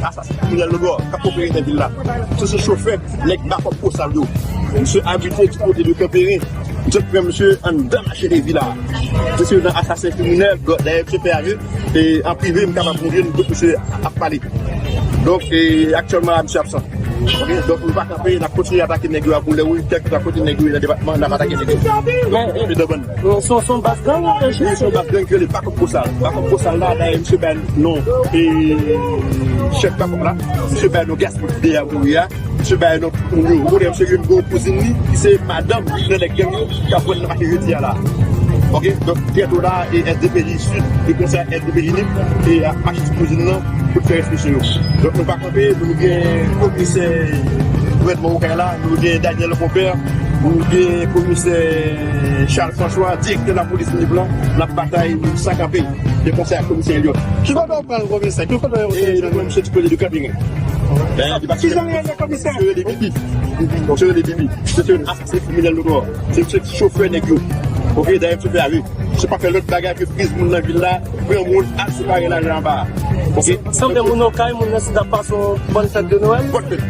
assassin criminel le gars, qui a opéré dans la ville là. C'est ce chauffeur, les Bakòp bosal. Monsieur habité du côté de Campéry. Je prends monsieur en dans la chez les villas. Je suis un assassin criminel, d'ailleurs, monsieur PAE, et en privé, je suis capable de mourir, monsieur a parlé. Donc, actuellement, monsieur absent. Donc, nous ne pouvons pas camper, on a continué à attaquer les nègres pour les roues, quelques à côté des nègres dans le département, on a attaqué les nègres. Mais son basse gang ou oui, son basse gang, les Bakòp bosal. Bakòp bosal là, d'ailleurs, monsieur Ben, non, et chef Bakòp là, monsieur Ben, nous gaz pour le DA, monsieur Ben, nous, monsieur Gwo cousine, qui c'est madame, de les gangs, qui a pris le marché là. Ok, donc, bientôt là, et SDPJ Sud, le conseil SDPJ Libre, et à Machis Cousine, pour faire expliquer. Donc, nous ne pas camper, nous avons Komisè Muscadin, nous avons Daniel Voltaire, nous avons Komisè Charles-François, directeur de la police libre, la bataille sans camper, le conseil Komisè Lyon. Qui va donc prendre le commissaire? Qui va donc prendre le commissaire du côté du cabinet? C'est un assassin criminel le gars. C'est un chauffeur négro. Ok, d'ailleurs, tu fais avec. Je sais pas faire l'autre bagarre que prise dans la ville là, pour un monde à séparer l'argent en bas. Ok? Semble que mon cas, mon n'a pas son bonne fête de Noël. Bonne fête.